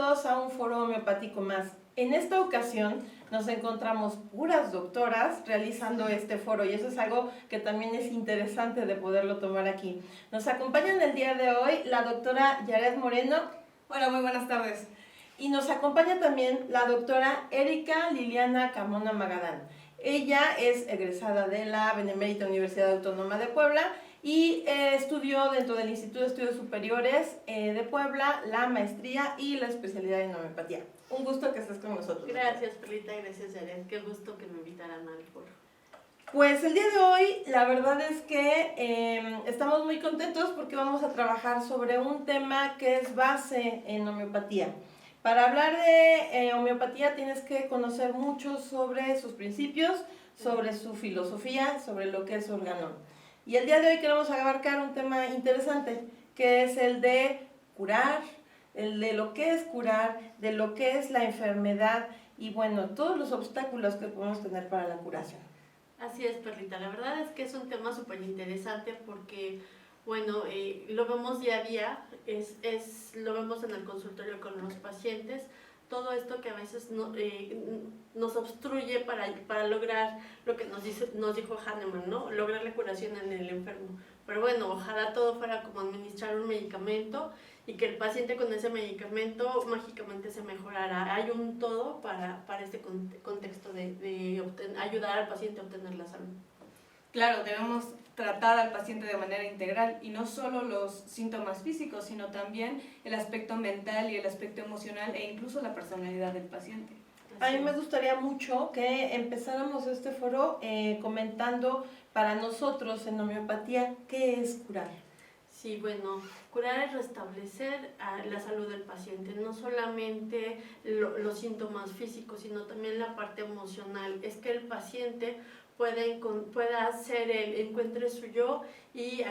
todos a un foro homeopático más. En esta ocasión nos encontramos puras doctoras realizando este foro y eso es algo que también es interesante de poderlo tomar aquí. Nos acompañan el día de hoy la doctora Yaret Moreno. Hola, muy buenas tardes. Y nos acompaña también la doctora Erika Liliana Carmona Magadán. Ella es egresada de la Benemérita Universidad Autónoma de Puebla y estudió dentro del Instituto de Estudios Superiores de Puebla la maestría y la especialidad en homeopatía. Un gusto que estés con nosotros. Gracias, Perlita, gracias, Yaret. Qué gusto que me invitaran al foro. Pues el día de hoy, la verdad es que estamos muy contentos porque vamos a trabajar sobre un tema que es base en homeopatía. Para hablar de homeopatía tienes que conocer mucho sobre sus principios, sobre su filosofía, sobre lo que es organón. Y el día de hoy queremos abarcar un tema interesante, que es el de curar, el de lo que es curar, de lo que es la enfermedad y bueno, todos los obstáculos que podemos tener para la curación. Así es, Perlita. La verdad es que es un tema súper interesante porque, bueno, lo vemos día a día, lo vemos en el consultorio con los pacientes, todo esto que a veces nos obstruye para lograr lo que nos dijo Hahnemann, ¿no? Lograr la curación en el enfermo. Pero bueno, ojalá todo fuera como administrar un medicamento y que el paciente con ese medicamento mágicamente se mejorara. Hay un todo para este contexto de ayudar al paciente a obtener la salud. Claro, debemos tratar al paciente de manera integral y no solo los síntomas físicos, sino también el aspecto mental y el aspecto emocional e incluso la personalidad del paciente. A mí me gustaría mucho que empezáramos este foro comentando para nosotros en homeopatía qué es curar. Sí, bueno, curar es restablecer la salud del paciente, no solamente los síntomas físicos, sino también la parte emocional. Es que el paciente pueda encuentre su yo y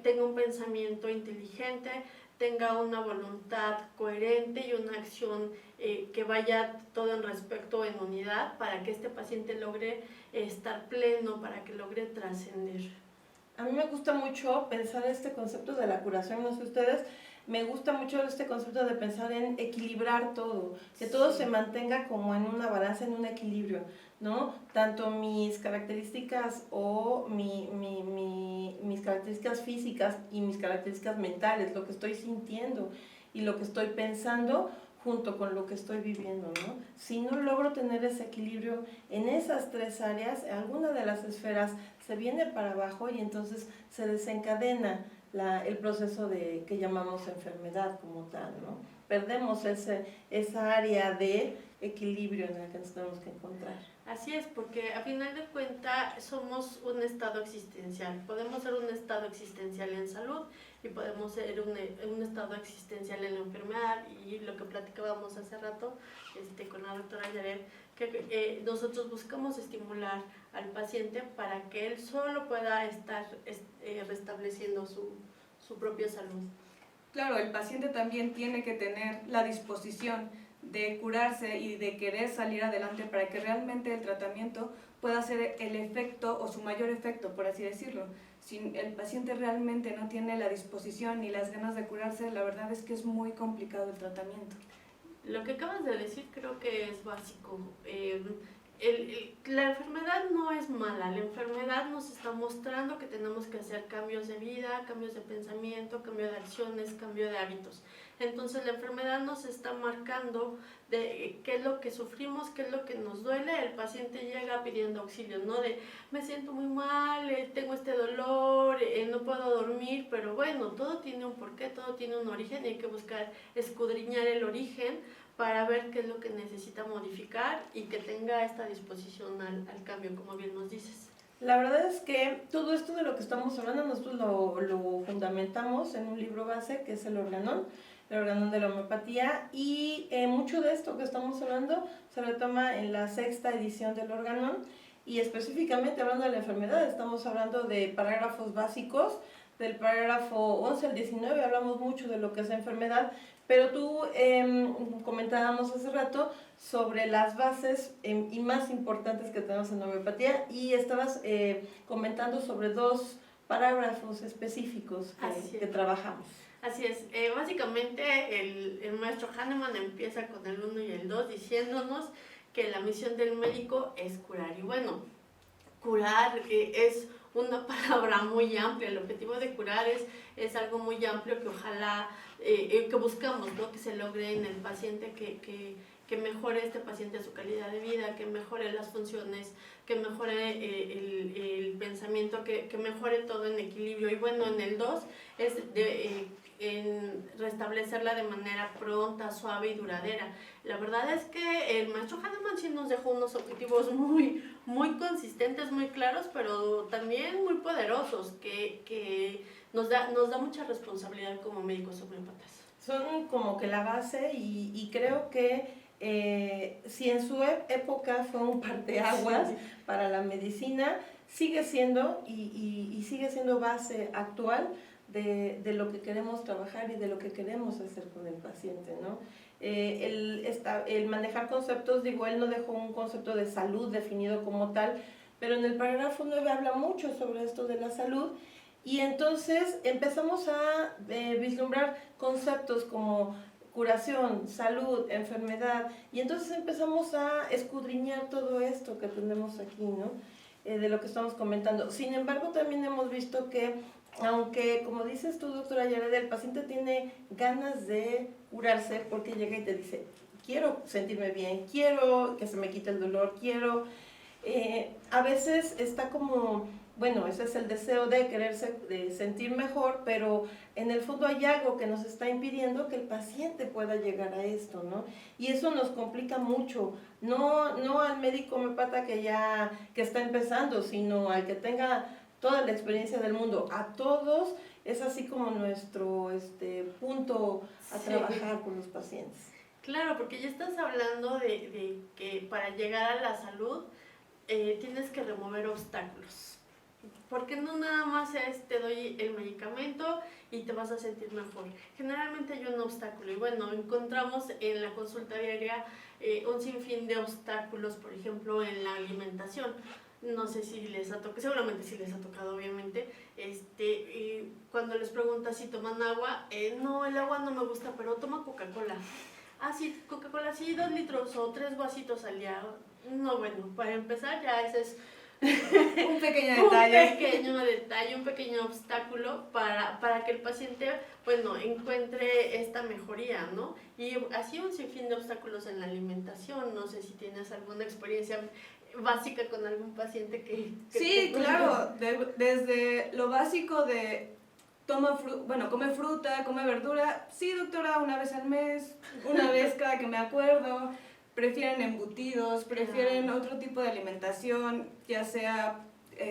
tenga un pensamiento inteligente, tenga una voluntad coherente y una acción que vaya todo en respecto, en unidad, para que este paciente logre estar pleno, para que logre trascender. A mí me gusta mucho pensar este concepto de la curación, no sé ustedes, me gusta mucho este concepto de pensar en equilibrar todo, que todo se mantenga como en una balanza, en un equilibrio, ¿no? Tanto mis características o mis características físicas y mis características mentales, lo que estoy sintiendo y lo que estoy pensando junto con lo que estoy viviendo, ¿no? Si no logro tener ese equilibrio en esas tres áreas, alguna de las esferas se viene para abajo y entonces se desencadena el proceso que llamamos enfermedad como tal, ¿no? Perdemos esa área de equilibrio en la que nos tenemos que encontrar. Así es, porque a final de cuentas somos un estado existencial. Podemos ser un estado existencial en salud y podemos ser un estado existencial en la enfermedad. Y lo que platicábamos hace rato con la doctora Yaret, que nosotros buscamos estimular al paciente para que él solo pueda estar restableciendo su propia salud. Claro, el paciente también tiene que tener la disposición de curarse y de querer salir adelante para que realmente el tratamiento pueda hacer el efecto o su mayor efecto, por así decirlo. Si el paciente realmente no tiene la disposición ni las ganas de curarse, la verdad es que es muy complicado el tratamiento. Lo que acabas de decir creo que es básico. La enfermedad no es mala, la enfermedad nos está mostrando que tenemos que hacer cambios de vida, cambios de pensamiento, cambio de acciones, cambio de hábitos. Entonces la enfermedad nos está marcando de qué es lo que sufrimos, qué es lo que nos duele. El paciente llega pidiendo auxilio, ¿no? De me siento muy mal, tengo este dolor, no puedo dormir, pero bueno, todo tiene un porqué, todo tiene un origen y hay que buscar escudriñar el origen para ver qué es lo que necesita modificar y que tenga esta disposición al cambio, como bien nos dices. La verdad es que todo esto de lo que estamos hablando nosotros lo fundamentamos en un libro base que es el organón de la homeopatía y mucho de esto que estamos hablando se retoma en la 6ª edición del organón y específicamente hablando de la enfermedad estamos hablando de parágrafos básicos, del parágrafo 11 al 19 hablamos mucho de lo que es enfermedad, pero tú comentábamos hace rato sobre las bases y más importantes que tenemos en homeopatía y estabas comentando sobre 2 parágrafos específicos que trabajamos. Así es, básicamente el maestro Hahnemann empieza con el 1 y el 2 diciéndonos que la misión del médico es curar. Y bueno, curar es una palabra muy amplia. El objetivo de curar es algo muy amplio que ojalá, que buscamos, ¿no? Que se logre en el paciente, que mejore este paciente su calidad de vida, que mejore las funciones, que mejore el pensamiento, que mejore todo en equilibrio. Y bueno, en el 2 es en restablecerla de manera pronta, suave y duradera. La verdad es que el maestro Hahnemann sí nos dejó unos objetivos muy consistentes, muy claros, pero también muy poderosos, que nos da mucha responsabilidad como médicos homeópatas. Son como que la base y creo que si en su época fue un parteaguas para la medicina, sigue siendo y sigue siendo base actual de lo que queremos trabajar y de lo que queremos hacer con el paciente, ¿no? El manejar conceptos, digo, él no dejó un concepto de salud definido como tal, pero en el parágrafo 9 habla mucho sobre esto de la salud y entonces empezamos a vislumbrar conceptos como curación, salud, enfermedad, y entonces empezamos a escudriñar todo esto que tenemos aquí, ¿no? De lo que estamos comentando. Sin embargo, también hemos visto que, aunque, como dices tú, doctora Yared, el paciente tiene ganas de curarse porque llega y te dice, quiero sentirme bien, quiero que se me quite el dolor, quiero... a veces está como, bueno, ese es el deseo de quererse de sentir mejor, pero en el fondo hay algo que nos está impidiendo que el paciente pueda llegar a esto, ¿no? Y eso nos complica mucho, no al médico homeópata que está empezando, sino al que tenga toda la experiencia del mundo. A todos es así como nuestro punto a trabajar con los pacientes. Claro, porque ya estás hablando de que para llegar a la salud tienes que remover obstáculos. Porque no nada más te doy el medicamento y te vas a sentir mejor. Generalmente hay un obstáculo y bueno, encontramos en la consulta diaria un sinfín de obstáculos, por ejemplo, en la alimentación. No sé si les ha tocado, seguramente sí les ha tocado, obviamente. Cuando les preguntas si toman agua, no, el agua no me gusta, pero toma Coca-Cola. Ah, sí, Coca-Cola, sí, 2 litros o 3 vasitos al día. No, bueno, para empezar ya ese es un pequeño detalle. Un pequeño obstáculo para que el paciente, bueno, encuentre esta mejoría, ¿no? Y así un sinfín de obstáculos en la alimentación. No sé si tienes alguna experiencia básica con algún paciente que sí, claro, desde lo básico de come fruta, come verdura. Sí, doctora, una vez al mes, una vez cada que me acuerdo. Prefieren embutidos, prefieren otro tipo de alimentación, ya sea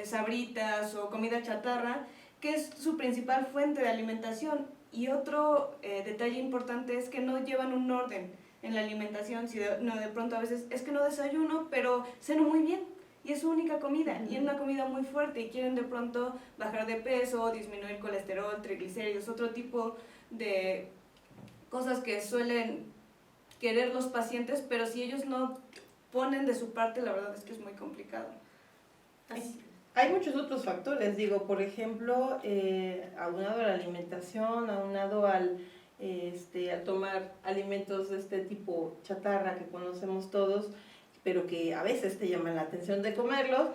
sabritas o comida chatarra, que es su principal fuente de alimentación. Y otro detalle importante es que no llevan un orden en la alimentación. Si de pronto a veces es que no desayuno, pero ceno muy bien y es su única comida, y es una comida muy fuerte y quieren de pronto bajar de peso, disminuir colesterol, triglicéridos, otro tipo de cosas que suelen querer los pacientes, pero si ellos no ponen de su parte, la verdad es que es muy complicado. Hay muchos otros factores, digo, por ejemplo, aunado a la alimentación, aunado al tomar alimentos de este tipo chatarra que conocemos todos, pero que a veces te llaman la atención de comerlos,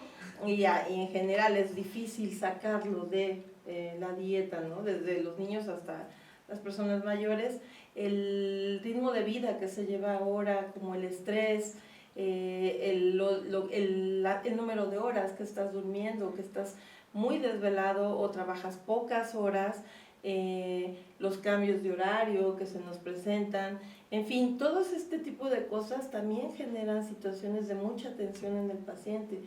y en general es difícil sacarlo de la dieta, ¿no? Desde los niños hasta las personas mayores, el ritmo de vida que se lleva ahora, como el estrés, el número de horas que estás durmiendo, que estás muy desvelado o trabajas pocas horas, los cambios de horario que se nos presentan, en fin, todos este tipo de cosas también generan situaciones de mucha tensión en el paciente.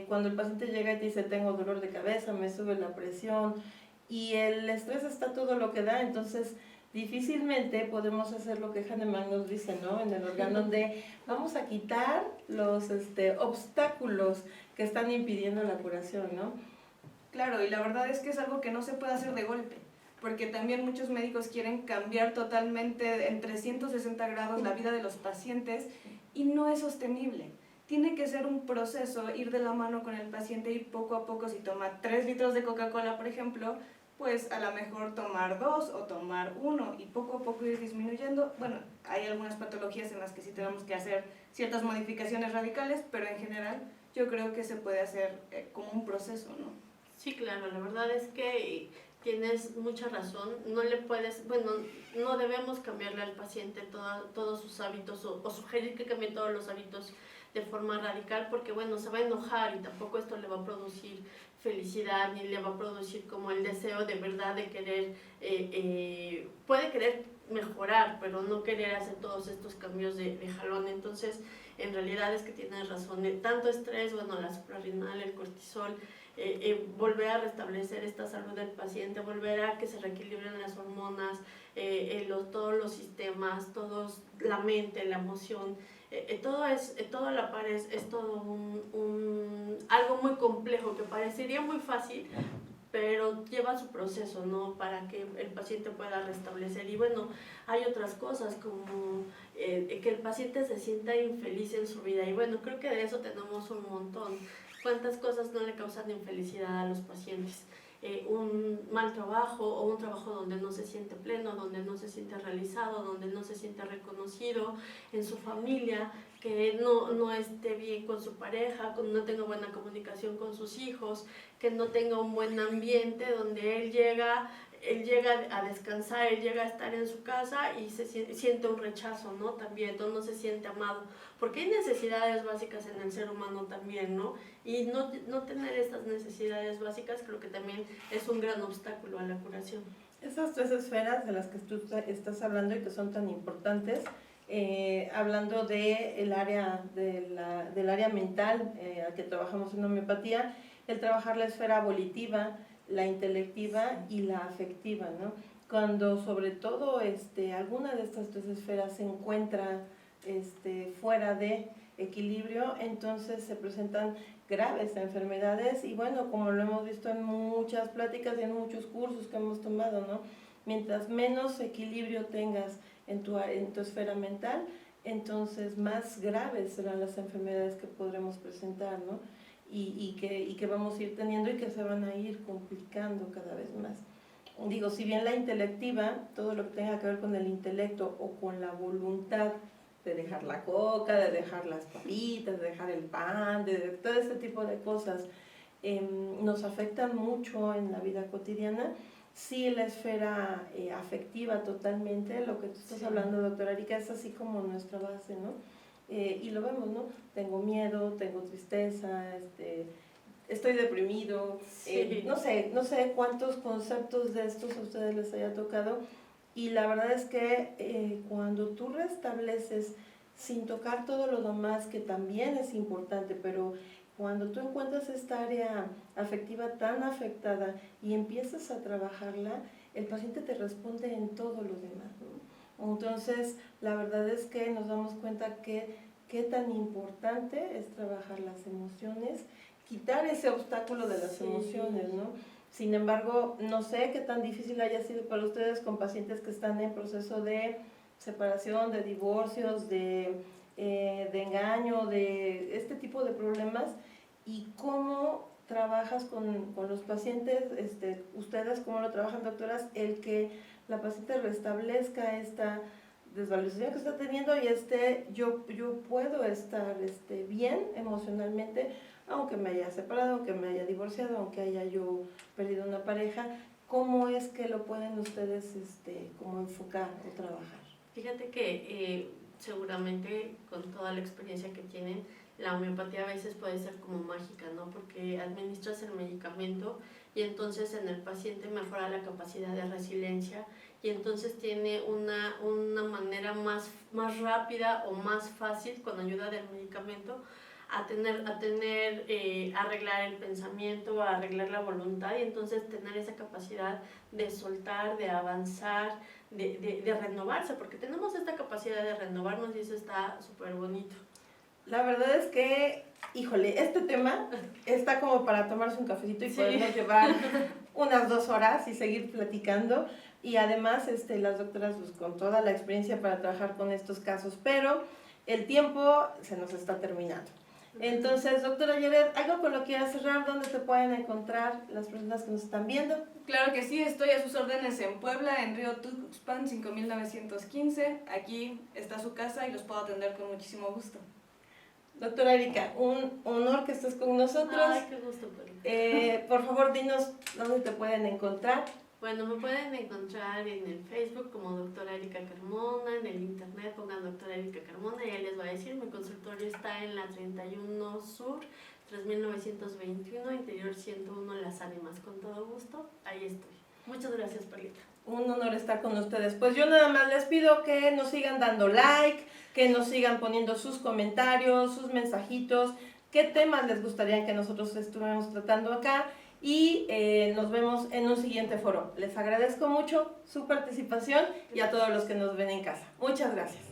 Cuando el paciente llega y te dice tengo dolor de cabeza, me sube la presión y el estrés está todo lo que da, entonces difícilmente podemos hacer lo que Hahnemann nos dice, ¿no? En el órgano de vamos a quitar los obstáculos que están impidiendo la curación, ¿no? Claro, y la verdad es que es algo que no se puede hacer de golpe, porque también muchos médicos quieren cambiar totalmente en 360 grados la vida de los pacientes y no es sostenible. Tiene que ser un proceso, ir de la mano con el paciente, ir poco a poco. Si toma 3 litros de Coca-Cola, por ejemplo, pues a lo mejor tomar 2 o tomar 1 y poco a poco ir disminuyendo. Bueno, hay algunas patologías en las que sí tenemos que hacer ciertas modificaciones radicales, pero en general yo creo que se puede hacer como un proceso, ¿no? Sí, claro, la verdad es que tienes mucha razón. No le puedes, bueno, no debemos cambiarle al paciente todos sus hábitos o sugerir que cambie todos los hábitos de forma radical, porque bueno, se va a enojar y tampoco esto le va a producir felicidad ni le va a producir como el deseo de verdad de querer, puede querer mejorar, pero no querer hacer todos estos cambios de jalón. Entonces, en realidad es que tienes razón, tanto estrés, bueno, la suprarrenal, el cortisol, volver a restablecer esta salud del paciente, volver a que se reequilibren las hormonas, todos los sistemas, la mente, la emoción, todo a la par es todo algo muy complejo que parecería muy fácil, pero lleva su proceso, ¿no? Para que el paciente pueda restablecer. Y bueno, hay otras cosas como que el paciente se sienta infeliz en su vida. Y bueno, creo que de eso tenemos un montón. ¿Cuántas cosas no le causan infelicidad a los pacientes? Un mal trabajo o un trabajo donde no se siente pleno, donde no se siente realizado, donde no se siente reconocido, en su familia, que no esté bien con su pareja, no tenga buena comunicación con sus hijos, que no tenga un buen ambiente donde él llega a descansar, él llega a estar en su casa y siente un rechazo, ¿no? También, no se siente amado, porque hay necesidades básicas en el ser humano también, ¿no? Y no tener estas necesidades básicas creo que también es un gran obstáculo a la curación. Esas 3 esferas de las que tú estás hablando y que son tan importantes, hablando del área, del área mental al que trabajamos en homeopatía, el trabajar la esfera volitiva, la intelectiva y la afectiva, ¿no? Cuando sobre todo alguna de estas 3 esferas se encuentra fuera de equilibrio, entonces se presentan graves enfermedades y bueno, como lo hemos visto en muchas pláticas y en muchos cursos que hemos tomado, ¿no? Mientras menos equilibrio tengas en tu esfera mental, entonces más graves serán las enfermedades que podremos presentar, ¿no? Y que vamos a ir teniendo y que se van a ir complicando cada vez más. Digo, si bien la intelectiva, todo lo que tenga que ver con el intelecto o con la voluntad de dejar la coca, de dejar las papitas, de dejar el pan, de todo este tipo de cosas, nos afectan mucho en la vida cotidiana. Sí, la esfera afectiva totalmente, lo que tú estás hablando, doctora Erika, es así como nuestra base, ¿no? Y lo vemos, ¿no? Tengo miedo, tengo tristeza, estoy deprimido, Sí. no sé cuántos conceptos de estos a ustedes les haya tocado, y la verdad es que cuando tú restableces, sin tocar todo lo demás, que también es importante, pero cuando tú encuentras esta área afectiva tan afectada y empiezas a trabajarla, el paciente te responde en todo lo demás, ¿no? Entonces, la verdad es que nos damos cuenta que qué tan importante es trabajar las emociones, quitar ese obstáculo de las emociones, ¿no? Sin embargo, no sé qué tan difícil haya sido para ustedes con pacientes que están en proceso de separación, de divorcios, de engaño, de este tipo de problemas, y cómo trabajas con los pacientes, ustedes cómo lo trabajan, doctoras, el que la paciente restablezca esta desvalorización que está teniendo y yo puedo estar bien emocionalmente, aunque me haya separado, aunque me haya divorciado, aunque haya yo perdido una pareja. ¿Cómo es que lo pueden ustedes como enfocar o trabajar? Fíjate que seguramente con toda la experiencia que tienen, la homeopatía a veces puede ser como mágica, ¿no? Porque administras el medicamento y entonces en el paciente mejora la capacidad de resiliencia y entonces tiene una manera más rápida o más fácil con ayuda del medicamento a arreglar el pensamiento, a arreglar la voluntad y entonces tener esa capacidad de soltar, de avanzar, de renovarse, porque tenemos esta capacidad de renovarnos y eso está súper bonito. La verdad es que, híjole, este tema está como para tomarse un cafecito y podernos llevar unas 2 horas y seguir platicando, y además las doctoras pues, con toda la experiencia para trabajar con estos casos, pero el tiempo se nos está terminando. Entonces, doctora Yaret, ¿algo con lo que quieras cerrar? ¿Dónde te pueden encontrar las personas que nos están viendo? Claro que sí, estoy a sus órdenes en Puebla, en Río Tuxpan 5915. Aquí está su casa y los puedo atender con muchísimo gusto. Doctora Erika, un honor que estés con nosotros. Ay, qué gusto, Polita. Por favor, dinos dónde te pueden encontrar. Bueno, me pueden encontrar en el Facebook como doctora Erika Carmona, en el internet pongan doctora Erika Carmona y ahí les voy a decir, mi consultorio está en la 31 Sur, 3921, Interior 101, Las Ánimas, con todo gusto, ahí estoy. Muchas gracias, Polita. Un honor estar con ustedes. Pues yo nada más les pido que nos sigan dando like, que nos sigan poniendo sus comentarios, sus mensajitos, qué temas les gustaría que nosotros estuviéramos tratando acá. Y nos vemos en un siguiente foro. Les agradezco mucho su participación y a todos los que nos ven en casa. Muchas gracias.